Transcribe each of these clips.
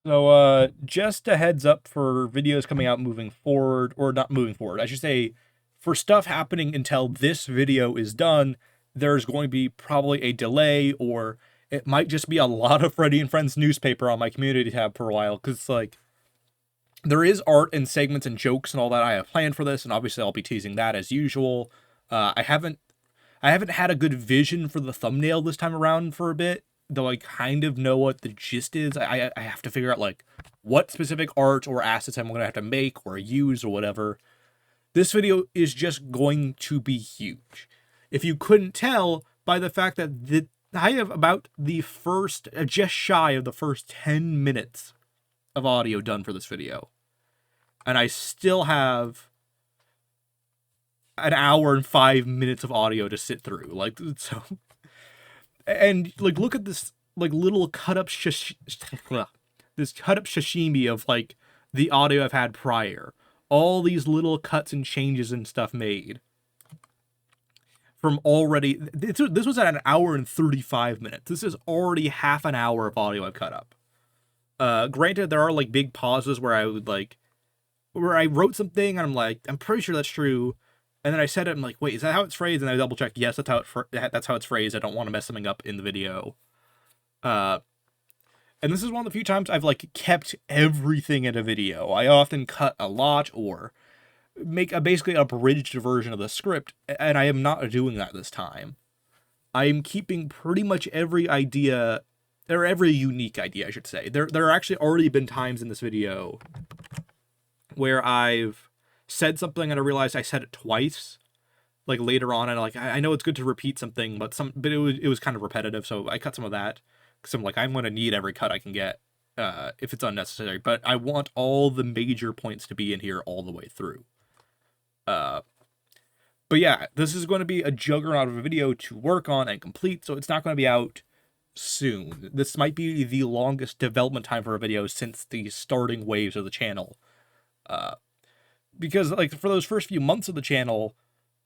So, just a heads up for videos coming out moving forward, or not moving forward, I should say, for stuff happening until this video is done, there's going to be probably a delay, or it might just be a lot of Freddy and Friends newspaper on my community tab for a while, because it's like, there is art and segments and jokes and all that I have planned for this, and obviously I'll be teasing that as usual. I haven't had a good vision for the thumbnail this time around for a bit, though I kind of know what the gist is. I have to figure out like what specific art or assets I'm gonna have to make or use or whatever. This video is just going to be huge. If you couldn't tell by the fact that I have about the first, just shy of the first 10 minutes of audio done for this video, and I still have an hour and 5 minutes of audio to sit through. Like, so, and like, look at this like little cut up this cut up sashimi of like the audio I've had prior. All these little cuts and changes and stuff made from already. This was at an hour and 35 minutes. This is already half an hour of audio I've cut up. Granted, there are like big pauses where I would like, where I wrote something and I'm like, I'm pretty sure that's true. And then I said it, I'm like, wait, is that how it's phrased? And I double check, yes, that's how it's phrased. I don't want to mess something up in the video. Uh, and this is one of the few times I've like kept everything in a video. I often cut a lot or make a basically abridged version of the script, and I am not doing that this time. I am keeping pretty much every idea, or every unique idea, I should say. There are actually already been times in this video where I've said something and I realized I said it twice, like later on, and like I know it's good to repeat something, but it was kind of repetitive, so I cut some of that because I'm like, I'm gonna need every cut I can get if it's unnecessary. But I want all the major points to be in here all the way through. But yeah, this is going to be a juggernaut of a video to work on and complete, so it's not going to be out soon. This might be the longest development time for a video since the starting waves of the channel. Because like for those first few months of the channel,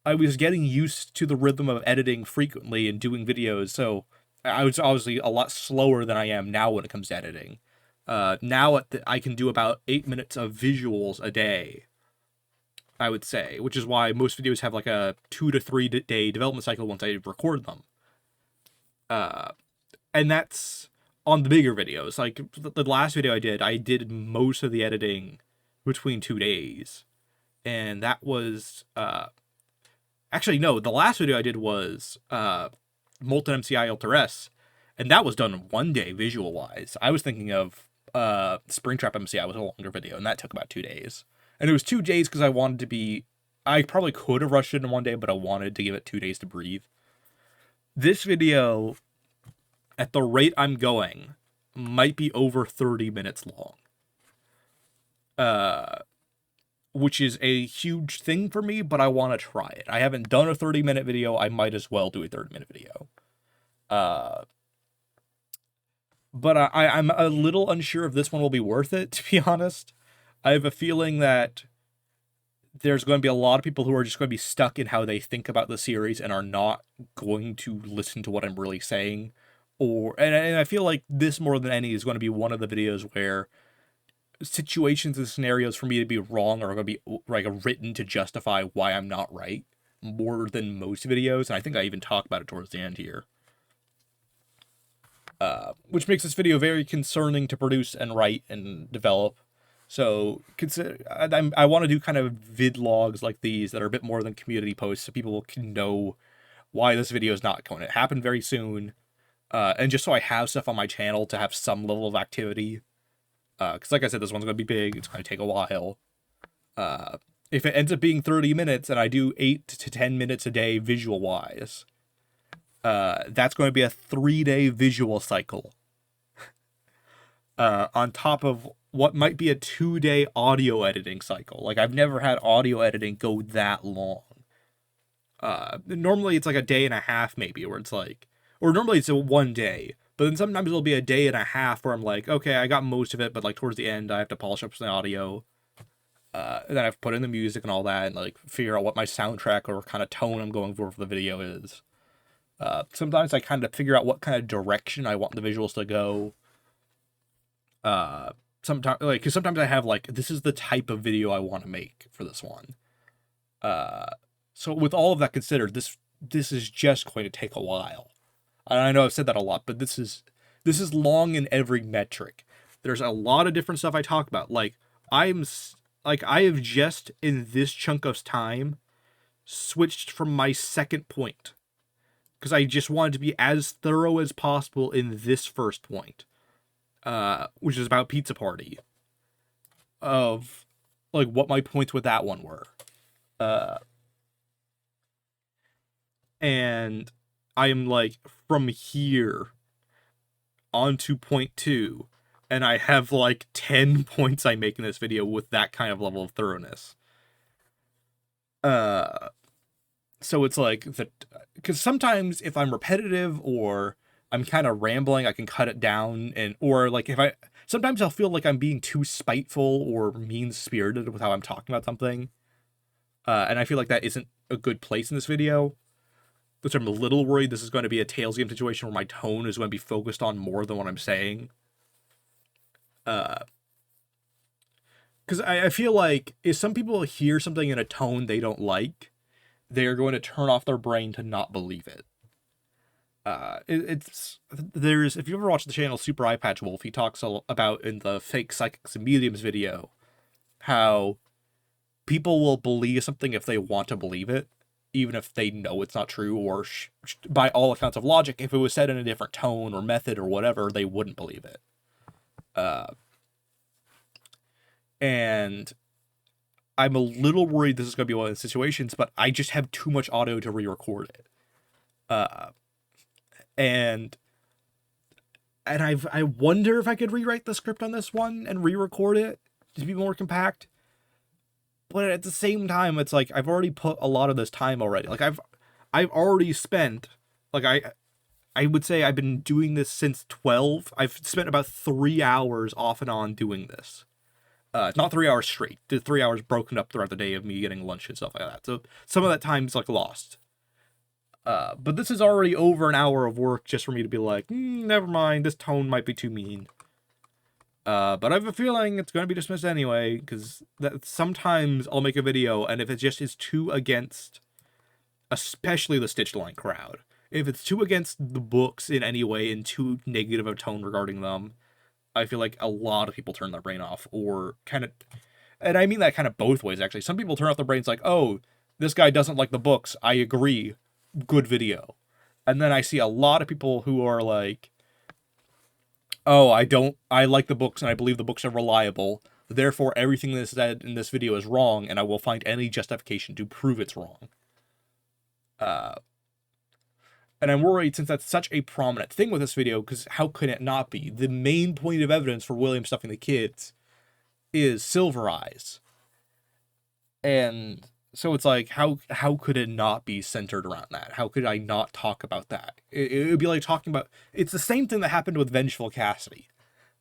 I was getting used to the rhythm of editing frequently and doing videos, so I was obviously a lot slower than I am now when it comes to editing. Now I can do about 8 minutes of visuals a day, I would say, which is why most videos have like a 2 to 3 day development cycle once I record them. And that's on the bigger videos. Like the last video I did most of the editing between 2 days. And that was, actually, no, the last video I did was Molten MCI Alteress, and that was done 1 day visual-wise. I was thinking of Springtrap MCI was a longer video, and that took about 2 days. And it was 2 days because I probably could have rushed it in 1 day, but I wanted to give it 2 days to breathe. This video, at the rate I'm going, might be over 30 minutes long. Which is a huge thing for me, but I want to try it. I haven't done a 30-minute video. I might as well do a 30-minute video. But I'm a little unsure if this one will be worth it, to be honest. I have a feeling that there's going to be a lot of people who are just going to be stuck in how they think about the series and are not going to listen to what I'm really saying. And I feel like this more than any is going to be one of the videos where situations and scenarios for me to be wrong are going to be like written to justify why I'm not right more than most videos, and I think I even talk about it towards the end here. Which makes this video very concerning to produce and write and develop. So I want to do kind of vidlogs like these that are a bit more than community posts so people can know why this video is not going to happen very soon. And just so I have stuff on my channel to have some level of activity. Because like I said, this one's going to be big. It's going to take a while. If it ends up being 30 minutes and I do 8 to 10 minutes a day visual-wise, that's going to be a 3-day visual cycle. On top of what might be a 2-day audio editing cycle. Like, I've never had audio editing go that long. Normally it's like a day and a half maybe, where it's like... Or normally it's a 1 day. But then sometimes it'll be a day and a half where I'm like, okay, I got most of it, but like towards the end, I have to polish up some audio. And then I have to put in the music and all that, and like figure out what my soundtrack or kind of tone I'm going for the video is. Sometimes I kind of figure out what kind of direction I want the visuals to go. sometimes, like, because sometimes I have, like, this is the type of video I want to make for this one. So with all of that considered, this is just going to take a while. And I know I've said that a lot, but this is long in every metric. There's a lot of different stuff I talk about. Like, I have just, in this chunk of time, switched from my second point. Because I just wanted to be as thorough as possible in this first point. Which is about Pizza Party. Of, like, what my points with that one were. And I am, like, from here onto point 2, and I have, like, 10 points I make in this video with that kind of level of thoroughness. So it's like, because sometimes if I'm repetitive or I'm kind of rambling, I can cut it down, or, like, sometimes I'll feel like I'm being too spiteful or mean-spirited with how I'm talking about something. And I feel like that isn't a good place in this video. Which I'm a little worried this is going to be a Tales game situation where my tone is going to be focused on more than what I'm saying. Because I feel like if some people hear something in a tone they don't like, they're going to turn off their brain to not believe it. If you ever watched the channel Super Eye Patch Wolf, he talks about in the Fake Psychics and Mediums video how people will believe something if they want to believe it, even if they know it's not true, or by all accounts of logic, if it was said in a different tone or method or whatever, they wouldn't believe it. And I'm a little worried this is going to be one of the situations, but I just have too much audio to re-record it. And I wonder if I could rewrite the script on this one and re-record it to be more compact. But at the same time, it's like, I've already put a lot of this time already. Like, I've already spent, like, I would say I've been doing this since 12. I've spent about 3 hours off and on doing this. Not 3 hours straight. 3 hours broken up throughout the day of me getting lunch and stuff like that. So some of that time is, like, lost. But this is already over an hour of work just for me to be like, never mind, this tone might be too mean. But I have a feeling it's going to be dismissed anyway, because sometimes I'll make a video, and if it just is too against, especially the Stitch Line crowd, if it's too against the books in any way and too negative a tone regarding them, I feel like a lot of people turn their brain off, or kind of, and I mean that kind of both ways, actually. Some people turn off their brains like, oh, this guy doesn't like the books, I agree, good video. And then I see a lot of people who are like, oh, I like the books and I believe the books are reliable, therefore everything that's said in this video is wrong, and I will find any justification to prove it's wrong. And I'm worried, since that's such a prominent thing with this video, because how could it not be? The main point of evidence for William stuffing the kids is Silver Eyes. And so it's like, how could it not be centered around that? How could I not talk about that? It would be like talking about, it's the same thing that happened with Vengeful Cassidy.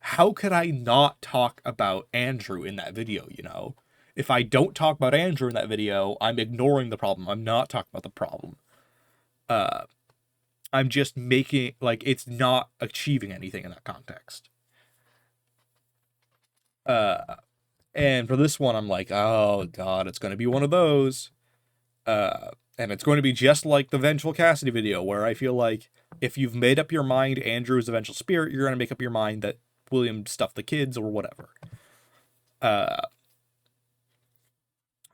How could I not talk about Andrew in that video, you know? If I don't talk about Andrew in that video, I'm ignoring the problem. I'm not talking about the problem. I'm just making, like, it's not achieving anything in that context. And for this one, I'm like, oh god, it's going to be one of those. And it's going to be just like the Vengeful Cassidy video, where I feel like if you've made up your mind Andrew is the vengeful spirit, you're going to make up your mind that William stuffed the kids or whatever.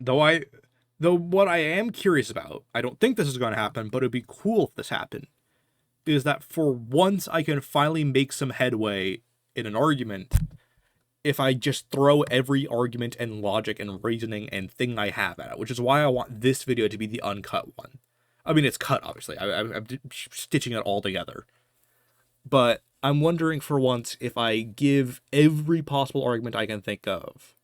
Though what I am curious about, I don't think this is going to happen, but it'd be cool if this happened, is that for once I can finally make some headway in an argument if I just throw every argument and logic and reasoning and thing I have at it, which is why I want this video to be the uncut one. I mean, it's cut, obviously. I'm stitching it all together. But I'm wondering for once if I give every possible argument I can think of.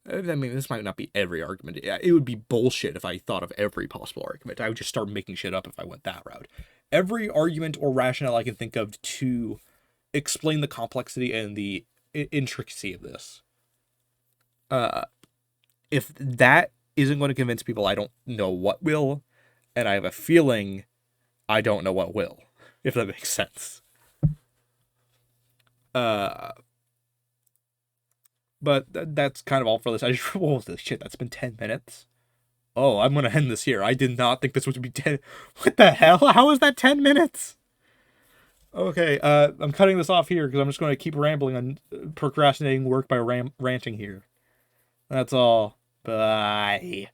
I mean, this might not be every argument. It would be bullshit if I thought of every possible argument. I would just start making shit up if I went that route. Every argument or rationale I can think of to explain the complexity and the intricacy of this. If that isn't going to convince people, I don't know what will, and I have a feeling I don't know what will, if that makes sense. But that's kind of all for this. I just, holy shit, that's been 10 minutes. Oh, I'm gonna end this here. I did not think this would be 10. What the hell? How is that 10 minutes? Okay, I'm cutting this off here because I'm just going to keep rambling on procrastinating work by ranting here. That's all. Bye.